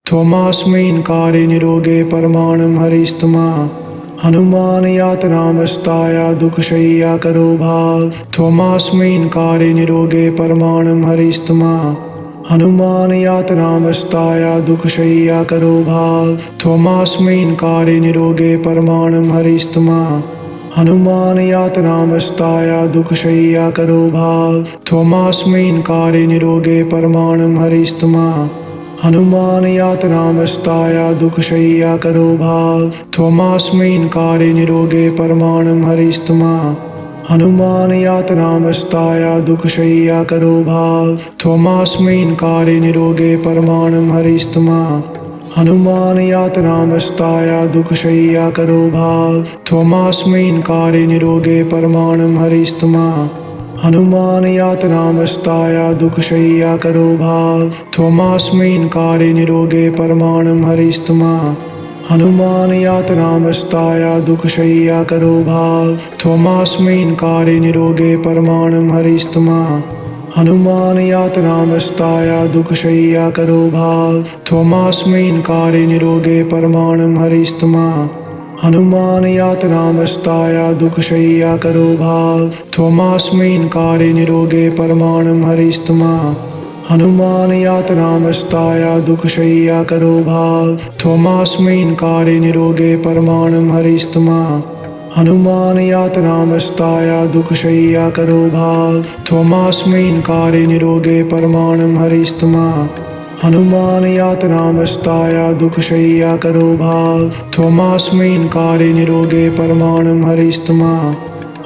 त्वमास्मिन्कारे निरोगे परमाणं हरिस्तमा हनुमान यातनामस्ताय दुःखशय्या करो भाव त्वमास्मिन्कारे निरोगे परमाणं हरिस्तमा हनुमान यातनामस्ताय दुःखशय्या करो भाव त्वमास्मिन्कारे निरोगे परमाणं हरिस्तमा हनुमान यातनामस्ताय दुःखशय्या करो भाव त्वमास्मिन्कारे निरोगे परमाणं हरिस्तमा हनुमान यातनामस्ताय दुःखशय्या करो भाव त्वमास्मिन्कारे निरोगे परमाणं हरिस्तमा हनुमान यातनामस्ताय दुःखशय्या करो भाव त्वमास्मिन्कारे निरोगे परमाणं हरिस्तमा हनुमान यातनामस्ताय दुःखशय्या करो भाव त्वमास्मिन्कारे निरोगे परमाणं हरिस्तमा हनुमान यातनामस्ताय दुःखशय्या करो भाव त्वमास्मिन्कारे निरोगे परमाणं हरिस्तमा हनुमान यातनामस्ताय दुःखशय्या करो भाव त्वमास्मिन्कारे निरोगे परमाणं हरिस्तमा हनुमान यातनामस्ताय दुःखशय्या करो भाव त्वमास्मिन्कारे निरोगे परमाणं हरिस्तमा हनुमान यातनामस्ताय दुःखशय्या करो भाव त्वमास्मिन्कारे निरोगे परमाणं हरिस्तमा हनुमान यातनामस्ताय दुःखशय्या करो भाव त्वमास्मिन्कारे निरोगे परमाणं हरिस्तमा हनुमान यातनामस्ताय दुःखशय्या करो भाव त्वमास्मिन्कारे निरोगे परमाणं हरिस्तमा हनुमान यातनामस्ताय दुःखशय्या करो भाव त्वमास्मिन्कारे निरोगे परमाणं हरिस्तमा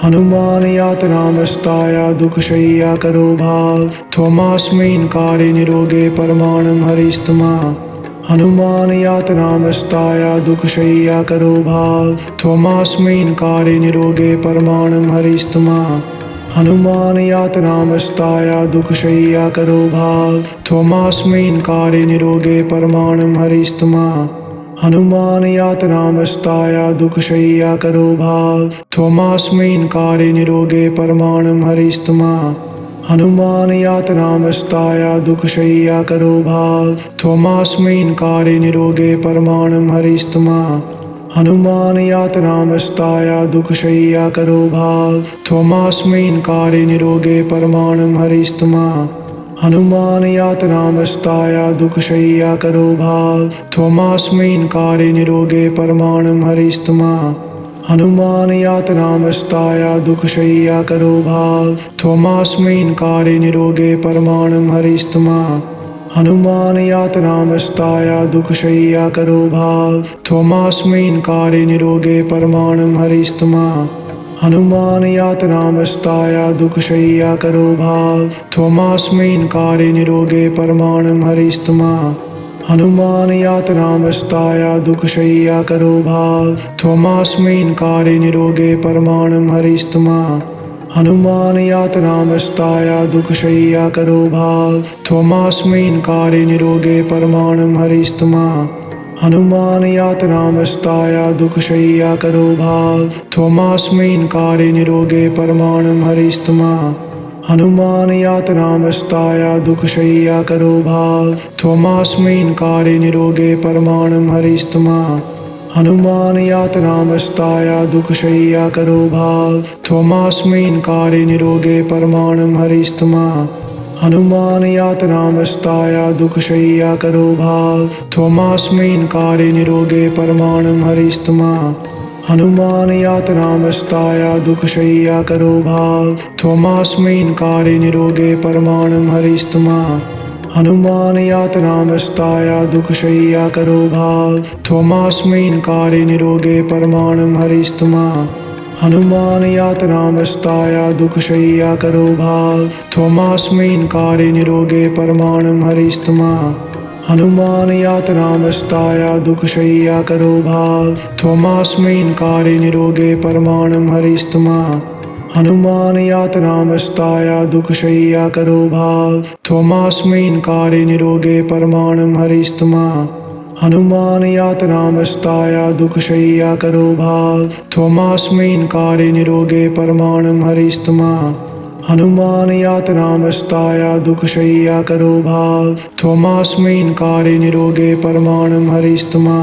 हनुमान यातनामस्ताय दुःखशय्या करो भाव त्वमास्मिन्कारे निरोगे परमाणं हरिस्तमा हनुमान यातनामस्ताय दुःखशय्या करो भाव त्वमास्मिन्कारे निरोगे परमाणं हरिस्तमा हनुमान यातनामस्ताय दुःखशय्या करो भाव त्वमास्मिन्कारे निरोगे परमाणं हरिस्तमा हनुमान यातनामस्ताय दुःखशय्या करो भाव त्वमास्मिन्कारे निरोगे परमाणं हरिस्तमा हनुमान यातनामस्ताय दुःखशय्या करो भाव त्वमास्मिन्कारे निरोगे परमाणं हरिस्तमा हनुमान यातनामस्ताय दुःखशय्या करो भाव त्वमास्मिन्कारे निरोगे परमाणं हरिस्तमा हनुमान यातनामस्ताय दुःखशय्या करो भाव त्वमास्मिन्कारे निरोगे परमाणं हरिस्तमा हनुमान यातनामस्ताय दुःखशय्या करो भाव त्वमास्मिन्कारे निरोगे परमाणं हरिस्तमा हनुमान यातनामस्ताय दुःखशय्या करो भाव त्वमास्मिन्कारे निरोगे परमाणं हरिस्तमा हनुमान यातनामस्ताय दुःखशय्या करो भाव त्वमास्मिन्कारे निरोगे परमाणं हरिस्तमा हनुमान यातनामस्ताय दुःखशय्या करो भाव त्वमास्मिन्कारे निरोगे परमाणं हरिस्तमा हनुमान यातनामस्ताय दुःखशय्या करो भाव त्वमास्मिन्कारे निरोगे परमाणं हरिस्तमा हनुमान यातनामस्ताय दुःखशय्या करो भाव त्वमास्मिन्कारे निरोगे परमाणं हरिस्तमा हनुमान यातनामस्ताय दुःखशय्या करो भाव त्वमास्मिन्कारे निरोगे परमाणं हरिस्तमा हनुमान यातनामस्ताय दुःखशय्या करो भाव त्वमास्मिन्कारे निरोगे परमाणं हरिस्तमा हनुमान यातनामस्ताय दुःखशय्या करो भाव त्वमास्मिन्कारे निरोगे परमाणं हरिस्तमा हनुमान यातनामस्ताय दुःखशय्या करो भाव त्वमास्मिन्कारे निरोगे परमाणं हरिस्तमा हनुमान यातनामस्ताय दुःखशय्या करो भाव त्वमास्मिन्कारे निरोगे परमाणं हरिस्तमा हनुमान यातनामस्ताय दुःखशय्या करो भाव त्वमास्मिन्कारे निरोगे परमाणं हरिस्तमा हनुमान यातनामस्ताय दुःखशय्या करो भाव त्वमास्मिन्कारे निरोगे परमाणं हरिस्तमा हनुमान यातनामस्ताय दुःखशय्या करो भाव त्वमास्मिन्कारे निरोगे परमाणं हरिस्तमा हनुमान यातनामस्ताय दुःखशय्या करो भाव त्वमास्मिन्कारे निरोगे परमाणं हरिस्तमा हनुमान यातनामस्ताय दुःखशय्या करो भाव त्वमास्मिन् कारे निरोगे परमाणं हरिस्तमा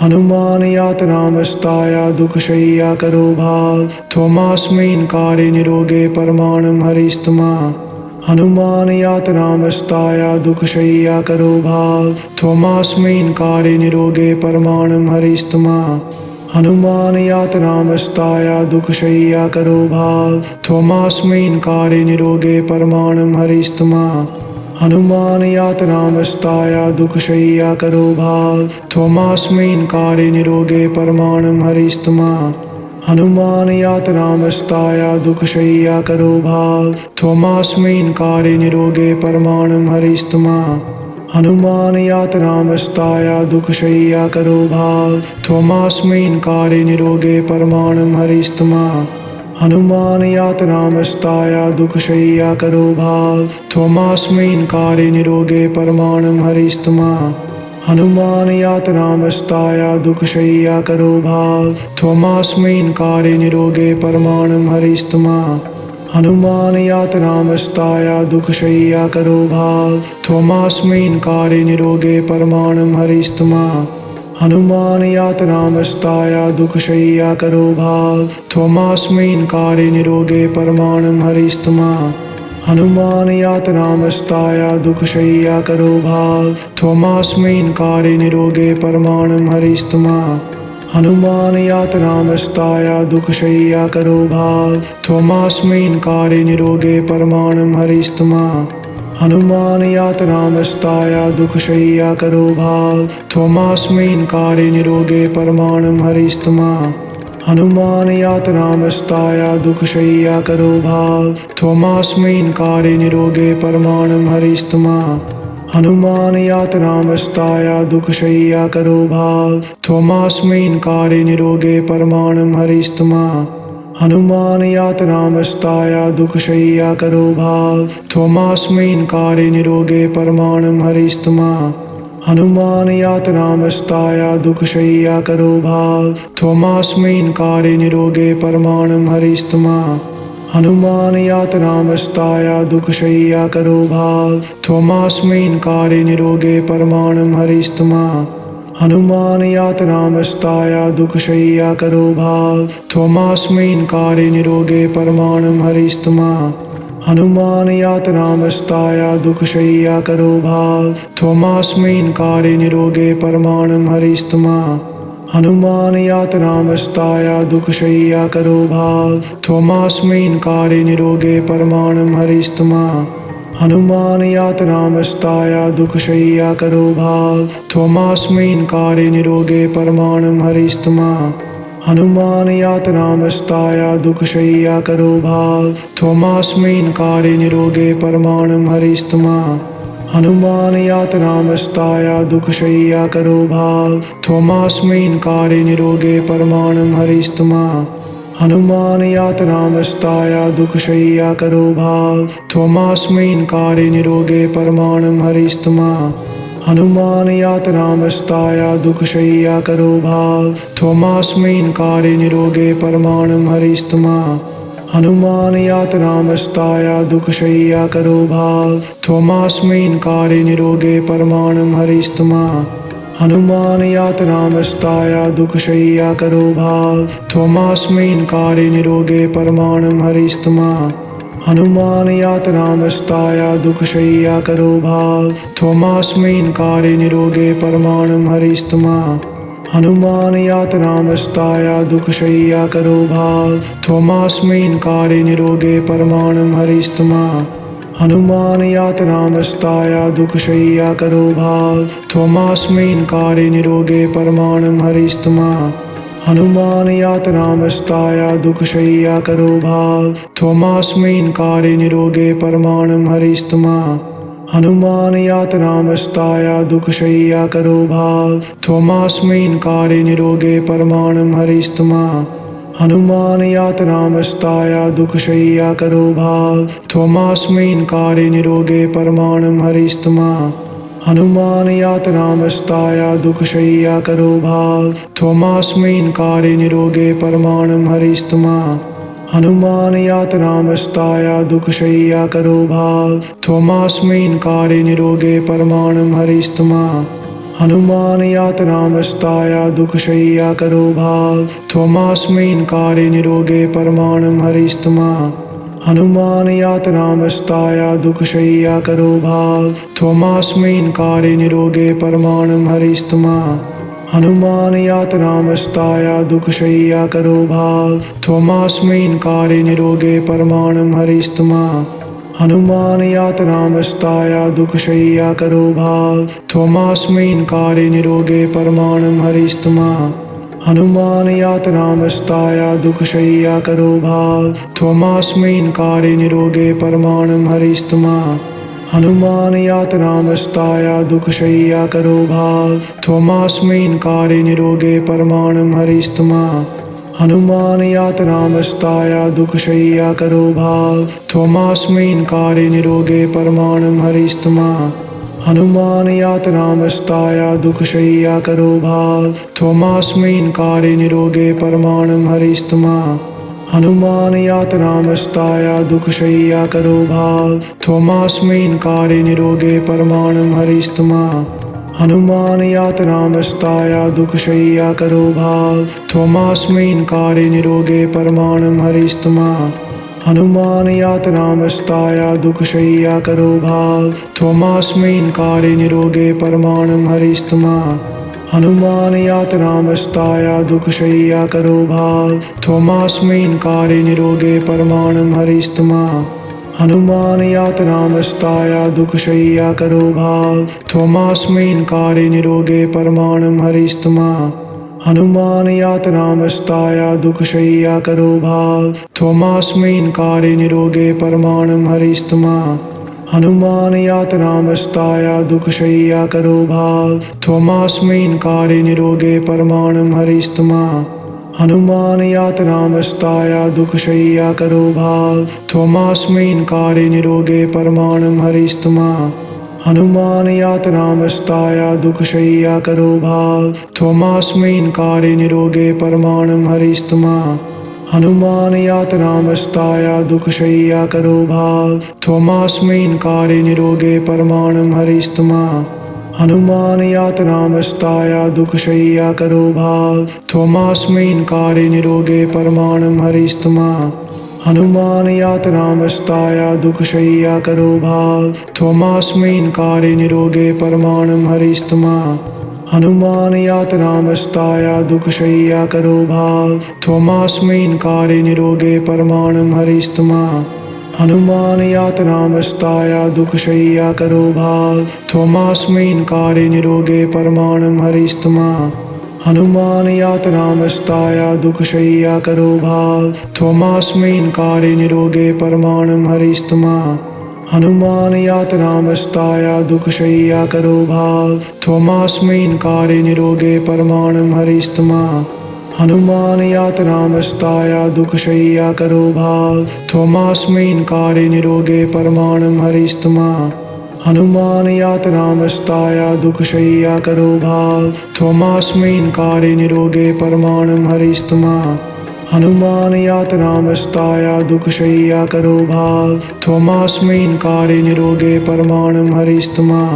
हनुमान यातनामस्ताय दुःखशय्या करो भाव त्वमास्मिन् कारे निरोगे परमाणं हरिस्तमा हनुमान यातनामस्ताय दुःखशय्या करो भाव त्वमास्मिन् कारे निरोगे परमाणं हरिस्तमा हनुमान यातनामस्ताय दुःखशय्या करो भाव त्वमास्मिन् कारे निरोगे परमाणं हरिस्तमा हनुमान यातनामस्ताय दुःखशय्या करो भाव त्वमास्मिन् कारे निरोगे परमाणं हरिस्तमा हनुमान यातनामस्ताय दुःखशय्या करो भाव त्वमास्मिन् कारे निरोगे परमाणं हरिस्तमा हनुमान यातनामस्ताय दुःखशय्या करो भाव त्वमास्मिन् कारे निरोगे परमाणं हरिस्तमा हनुमान यातनामस्ताय दुःखशय्या करो भाव त्वमास्मिन् कारे निरोगे परमाणं हरिस्तमा हनुमान यातनामस्ताय दुःखशय्या करो भाव त्वमास्मिन् कारे निरोगे परमाणं हरिस्तमा हनुमान यातनामस्ताय दुःखशय्या करो भाव त्वमास्मिन् कारे निरोगे परमाणं हरिस्तमा हनुमान यातनामस्ताय दुःखशय्या करो भाव त्वमास्मिन् कारे निरोगे परमाणं हरिस्तमा हनुमान यातनामस्ताय दुःखशय्या करो भाव त्वमास्मिन् कारे निरोगे परमाणं हरिस्तमा हनुमान यातनामस्ताय दुःखशय्या करो भाव त्वमास्मिन् कारे निरोगे परमाणं हरिस्तमा हनुमान यातनामस्ताय दुःखशय्या करो भाव त्वमास्मिन् कारे निरोगे परमाणं हरिस्तमा हनुमान यातनामस्ताय दुःखशय्या करो भाव त्वमास्मिन् कारे निरोगे परमाणं हरिस्तमा हनुमान यातनामस्ताय दुःखशय्या करो भाव त्वमास्मिन् कारे निरोगे परमाणं हरिस्तमा हनुमान यातनामस्ताय दुःखशय्या करो भाव त्वमास्मिन् कारे निरोगे परमाणं हरिस्तमा हनुमान यातनामस्ताय दुःखशय्या करो भाव त्वमास्मिन् कारे निरोगे परमाणं हरिस्तमा हनुमान यातनामस्ताय दुःखशय्या करो भाव त्वमास्मिन् कारे निरोगे परमाणं हरिस्तमा हनुमान यातनामस्ताय दुःखशय्या करो भाव त्वमास्मिन् कारे निरोगे परमाणं हरिस्तमा हनुमान यातनामस्ताय दुःखशय्या करो भाव त्वमास्मिन् कारे निरोगे परमाणं हरिस्तमा हनुमान यातनामस्ताय दुःखशय्या करो भाव त्वमास्मिन् कारे निरोगे परमाणं हरिस्तमा हनुमान यातनामस्ताय दुःखशय्या करो भाव त्वमास्मिन् कारे निरोगे परमाणं हरिस्तमा हनुमान यातनामस्ताय दुःखशय्या करो भाव त्वमास्मिन् कारे निरोगे परमाणं हरिस्तमा हनुमान यातनामस्ताय दुःखशय्या करो भाव त्वमास्मिन् कारे निरोगे परमाणं हरिस्तमा हनुमान यातनामस्ताय दुःखशय्या करो भाव त्वमास्मिन् कारे निरोगे परमाणं हरिस्तमा हनुमान यातनामस्ताय दुःखशय्या करो भाव त्वमास्मिन् कारे निरोगे परमाणं हरिस्तमा हनुमान यातनामस्ताय दुःखशय्या करो भाव त्वमास्मिन् कारे निरोगे परमाणं हरिस्तमा हनुमान यातनामस्ताय दुःखशय्या करो भाव त्वमास्मिन् कारे निरोगे परमाणं हरिस्तमा हनुमान यातनामस्ताय दुःखशय्या करो भाव त्वमास्मिन् कारे निरोगे परमाणं हरिस्तमा हनुमान यातनामस्ताय दुःखशय्या करो भाव त्वमास्मिन् कारे निरोगे परमाणं हरिस्तमा हनुमान यातनामस्ताय दुःखशय्या करो भाव त्वमास्मिन् कारे निरोगे परमाणं हरिस्तमा हनुमान यातनामस्ताय दुःखशय्या करो भाव त्वमास्मिन् कारे निरोगे परमाणं हरिस्तमा हनुमान यातनामस्ताय दुःखशय्या करो भाव त्वमास्मिन् कारे निरोगे परमाणं हरिस्तमा हनुमान यातनामस्ताय दुःखशय्या करो भाव त्वमास्मिन् कारे निरोगे परमाणं हरिस्तमा हनुमान यातनामस्ताय दुःखशय्या करो भाव त्वमास्मिन् कारे निरोगे परमाणं हरिस्तमा हनुमान यातनामस्ताय दुःखशय्या करो भाव त्वमास्मिन् कारे निरोगे परमाणं हरिस्तमा हनुमान यातनामस्ताय दुःखशय्या करो भाव त्वमास्मिन् कारे निरोगे परमाणं हरिस्तमा हनुमान यातनामस्ताय दुःखशय्या करो भाव त्वमास्मिन् कारे निरोगे परमाणं हरिस्तमा हनुमान यातनामस्ताय दुःखशय्या करो भाव त्वमास्मिन् कारे निरोगे परमाणं हरिस्तमा हनुमान यातनामस्ताय दुःखशय्या करो भाव त्वमास्मिन् कारे निरोगे परमाणं हरिस्तमा हनुमान यातनामस्ताय दुःखशय्या करो भाव त्वमास्मिन् कारे निरोगे परमाणं हरिस्तमा हनुमान यातनामस्ताय दुःखशय्या करो भाव त्वमास्मिन् कारे निरोगे परमाणं हरिस्तमा हनुमान यातनामस्ताय दुःखशय्या करो भाव त्वमास्मिन् कारे निरोगे परमाणं हरिस्तमा हनुमान यातनामस्ताय दुःखशय्या करो भाव त्वमास्मिन् कारे निरोगे परमाणं हरिस्तमा हनुमान यातनामस्ताय दुःखशय्या करो भाव त्वमास्मिन् कारे निरोगे परमाणं हरिस्तमा हनुमान यातनामस्ताय दुःखशय्या करो भाव त्वमास्मिन् कारे निरोगे परमाणं हरिस्तमा हनुमान यातनामस्ताय दुःखशय्या करो भाव त्वमास्मिन् कारे निरोगे परमाणं हरिस्तमा हनुमान यातनामस्ताय दुःखशय्या करो भाव त्वमास्मिन् कारे निरोगे परमाणं हरिस्तमा हनुमान यातनामस्ताय दुःखशय्या करो भाव त्वमास्मिन् कारे निरोगे परमाणं हरिस्तमा हनुमान यातनामस्ताय दुःखशय्या करो भाव त्वमास्मिन् कारे निरोगे परमाणं हरिस्तमा हनुमान यातनामस्ताय दुःखशय्या करो भाव त्वमास्मिन् कारे निरोगे परमाणं हरिस्तमा हनुमान यातनामस्ताय दुःखशय्या करो भाव त्वमास्मिन् कारे निरोगे परमाणं हरिस्तमा हनुमान यातनामस्ताय दुःखशय्या करो भाव त्वमास्मिन् कारे निरोगे परमाणं हरिस्तमा हनुमान यातनामस्ताय दुःखशय्या करो भाव त्वमास्मिन् कारे निरोगे परमाणं हरिस्तमा हनुमान यातनामस्ताय दुःखशय्या करो भाव त्वमास्मिन् कारे निरोगे परमाणं हरिस्तमा हनुमान यातनामस्ताय दुःखशय्या करो भाव त्वमास्मिन् कारे निरोगे परमाणं हरिस्तमा हनुमान यातनामस्ताय दुःखशय्या करो भाव त्वमास्मिन् कारे निरोगे परमाणं हरिस्तमा हनुमान यातनामस्ताय दुःखशय्या करो भाव त्वमास्मिन् कारे निरोगे परमाणं हरिस्तमा हनुमान यातनामस्ताय दुःखशय्या करो भाव त्वमास्मिन् कारे निरोगे परमाणं हरिस्तमा हनुमान यातनामस्ताय दुःखशय्या करो भाव त्वमास्मिन् कारे निरोगे परमाणं हरिस्तमा हनुमान यातनामस्ताय दुःखशय्या करो भाव त्वमास्मिन् कारे निरोगे परमाणं हरिस्तमा हनुमान यातनामस्ताय दुःखशय्या करो भाव त्वमास्मिन् कारे निरोगे परमाणं हरिस्तमा हनुमान यातनामस्ताय दुःखशय्या करो भाव त्वमास्मिन् कारे निरोगे परमाणं हरिस्तमा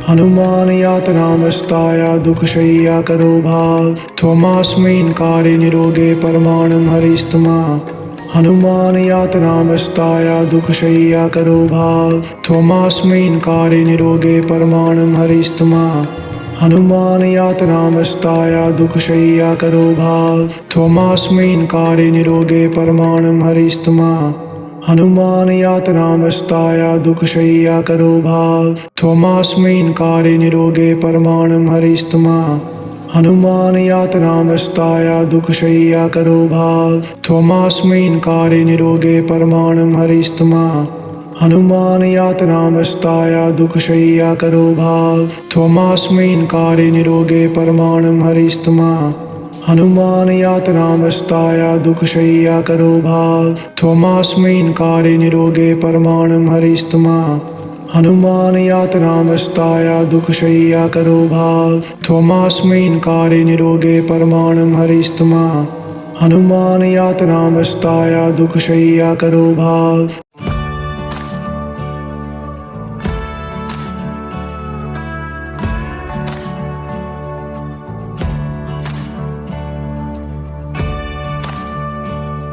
हनुमान यातनामस्ताय दुःखशय्या करो भाव त्वमास्मिन् कारे निरोगे परमाणं हरिस्तमा हनुमान यातनामस्ताय दुःखशय्या करो भाव त्वमास्मिन् कारे निरोगे परमाणं हरिस्तमा हनुमान यातनामस्ताय दुःखशय्या करो भाव त्वमास्मिन् कारे निरोगे परमाणं हरिस्तमा हनुमान यातनामस्ताय दुःखशय्या करो भाव त्वमास्मिन् कारे निरोगे परमाणं हरिस्तमा हनुमान यातनामस्ताय दुःखशय्या करो भाव त्वमास्मिन् कारे निरोगे परमाणं हरिस्तमा हनुमान यातनामस्ताय दुःखशय्या करो भाव त्वमास्मिन् कारे निरोगे परमाणं हरिस्तमा हनुमान यातनामस्ताय दुःखशय्या करो भाव त्वमास्मिन् कारे निरोगे परमाणं हरिस्तमा हनुमान यातनामस्ताय दुःखशय्या करो भाव त्वमास्मिन् कारे निरोगे परमाणं हरिस्तमा हनुमान यातनामस्ताया दुख शय्या करो भाव।